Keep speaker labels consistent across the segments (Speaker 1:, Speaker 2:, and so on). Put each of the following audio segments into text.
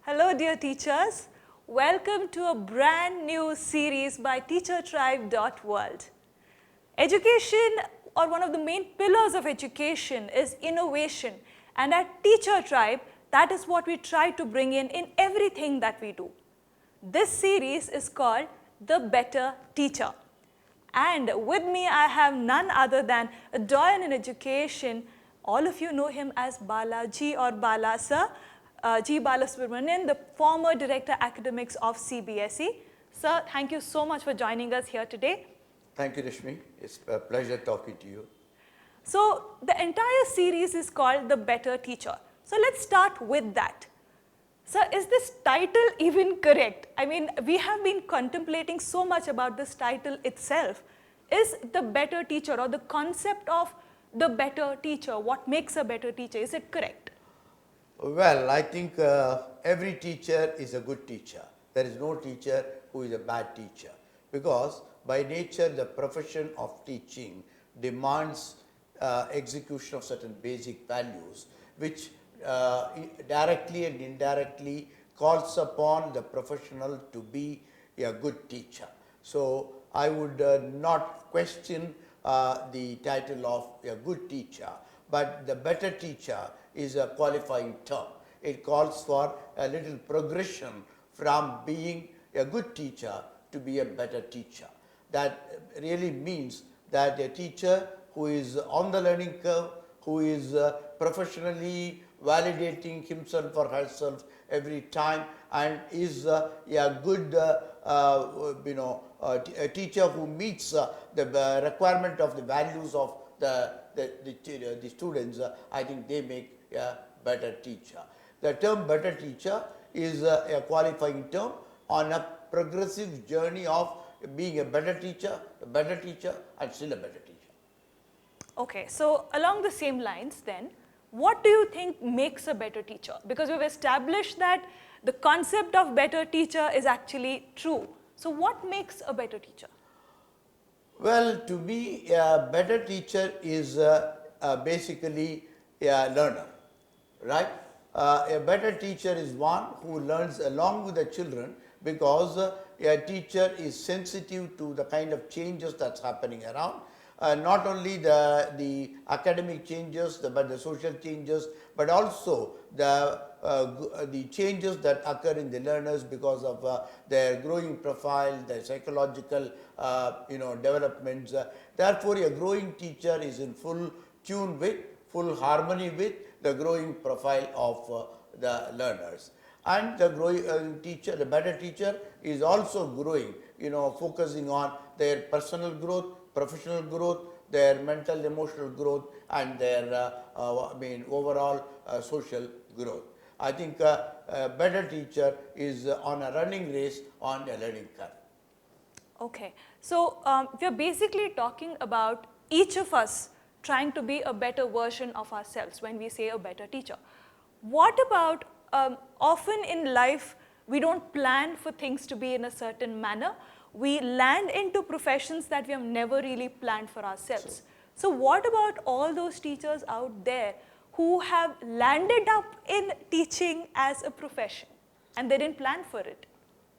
Speaker 1: Hello dear teachers, welcome to a brand new series by TeacherTribe.world. Education, or one of the main pillars of education, is innovation, and at Teacher Tribe, that is what we try to bring in everything that we do. This series is called The Better Teacher. And with me I have none other than a doyen in education. All of you know him as Balaji or Balasa. G. Balasubramanian, the former Director Academics of CBSE. Sir, thank you so much for joining us here today.
Speaker 2: Thank you, Rashmi. It's a pleasure talking to you.
Speaker 1: So, the entire series is called The Better Teacher. So, let's start with that. Sir, is this title even correct? I mean, we have been contemplating so much about this title itself. Is the better teacher, or the concept of the better teacher, what makes a better teacher, is it correct?
Speaker 2: Well, I think every teacher is a good teacher. There is no teacher who is a bad teacher, because by nature the profession of teaching demands execution of certain basic values, which directly and indirectly calls upon the professional to be a good teacher. So I would not question the title of a good teacher, but the better teacher is a qualifying term. It calls for a little progression from being a good teacher to be a better teacher. That really means that a teacher who is on the learning curve, who is professionally validating himself or herself every time, and is a good a teacher who meets the requirement of the values of the students, I think they make a better teacher. The term better teacher is a qualifying term on a progressive journey of being a better teacher, and still a better teacher.
Speaker 1: Okay, so along the same lines then, what do you think makes a better teacher? Because we've established that the concept of better teacher is actually true. So what makes a better teacher?
Speaker 2: Well, to me, a better teacher is basically a learner, right? A better teacher is one who learns along with the children, because a teacher is sensitive to the kind of changes that's happening around. Not only the academic changes, but the social changes, but also the changes that occur in the learners because of their growing profile, their psychological developments. Therefore, a growing teacher is in full tune with, full harmony with the growing profile of the learners. And the growing teacher, the better teacher, is also growing, focusing on their personal growth, professional growth, their mental, emotional growth, and their overall social growth. I think a better teacher is on a running race on a learning curve.
Speaker 1: Okay, so we are basically talking about each of us trying to be a better version of ourselves when we say a better teacher. What about often in life we don't plan for things to be in a certain manner. We land into professions that we have never really planned for ourselves. So what about all those teachers out there who have landed up in teaching as a profession and they didn't plan for it?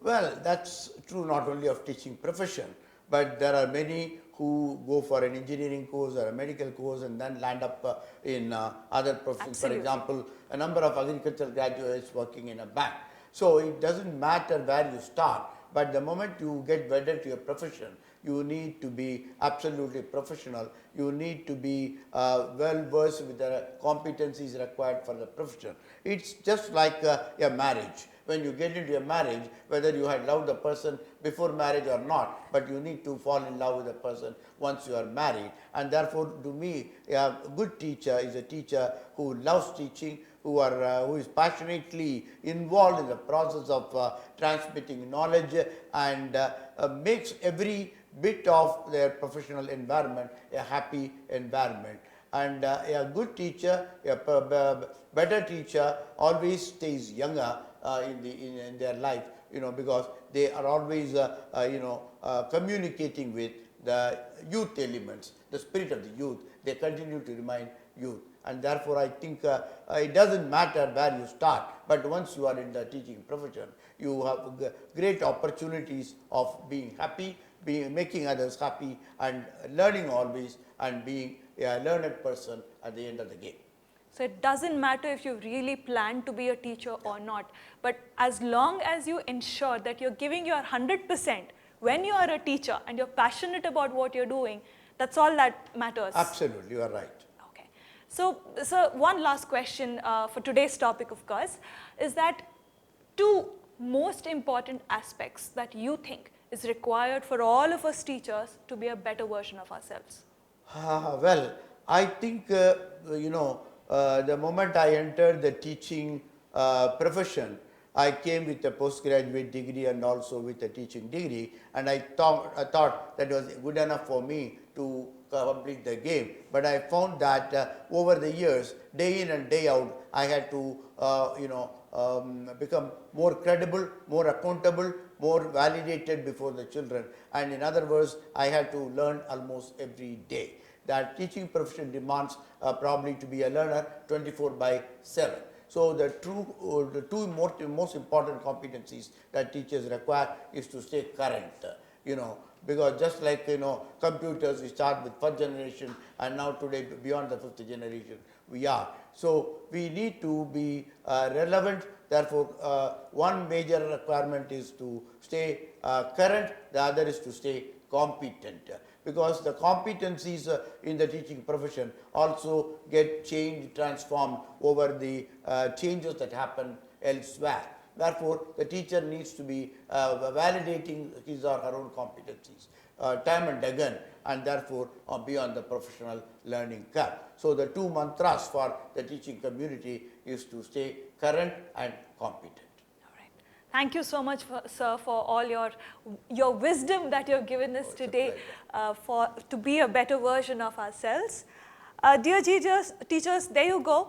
Speaker 2: Well, that's true not only of teaching profession, but there are many who go for an engineering course or a medical course and then land up in other professions.
Speaker 1: Absolutely.
Speaker 2: For example, a number of agricultural graduates working in a bank. So it doesn't matter where you start, but the moment you get wedded to your profession, you need to be absolutely professional. You need to be well versed with the competencies required for the profession. It's just like a marriage. When you get into a marriage, whether you had loved the person before marriage or not, but you need to fall in love with the person once you are married. And therefore, to me, a good teacher is a teacher who loves teaching, who is passionately involved in the process of transmitting knowledge, and makes every bit of their professional environment a happy environment. And a good teacher, a better teacher, always stays younger in their life, because they are always communicating with the youth elements, the spirit of the youth. They continue to remain youth. And therefore, I think it doesn't matter where you start, but once you are in the teaching profession, you have great opportunities of being happy, making others happy, and learning always, and being a learned person at the end of the game.
Speaker 1: So it doesn't matter if you really plan to be a teacher or not, but as long as you ensure that you're giving your 100% when you are a teacher and you're passionate about what you're doing, that's all that matters.
Speaker 2: Absolutely, you are right.
Speaker 1: Okay. So one last question for today's topic, of course, is that two most important aspects that you think is required for all of us teachers to be a better version of ourselves.
Speaker 2: Well, I think, the moment I entered the teaching profession, I came with a postgraduate degree and also with a teaching degree, and I thought that was good enough for me to complete the game. But I found that over the years, day in and day out, I had to, become more credible, more accountable, more validated before the children. And in other words, I had to learn almost every day. That teaching profession demands probably to be a learner 24/7. So the two most important competencies that teachers require is to stay current, because just like, computers, we start with first generation, and now today beyond the fifth generation we are. So we need to be relevant. Therefore, one major requirement is to stay current, the other is to stay competent, because the competencies in the teaching profession also get changed, transformed over the changes that happen elsewhere. Therefore, the teacher needs to be validating his or her own competencies time and again, and therefore be on the professional learning curve. So the two mantras for the teaching community is to stay current and competent.
Speaker 1: Thank you so much, sir, for all your wisdom that you have given us today to be a better version of ourselves. Dear teachers, there you go.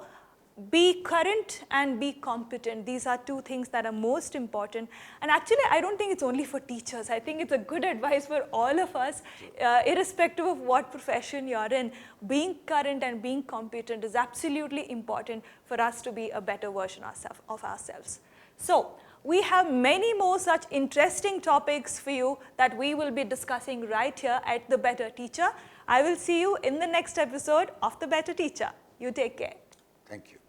Speaker 1: Be current and be competent. These are two things that are most important. And actually, I don't think it's only for teachers. I think it's a good advice for all of us, irrespective of what profession you're in. Being current and being competent is absolutely important for us to be a better version of ourselves. So, we have many more such interesting topics for you that we will be discussing right here at The Better Teacher. I will see you in the next episode of The Better Teacher. You take care.
Speaker 2: Thank you.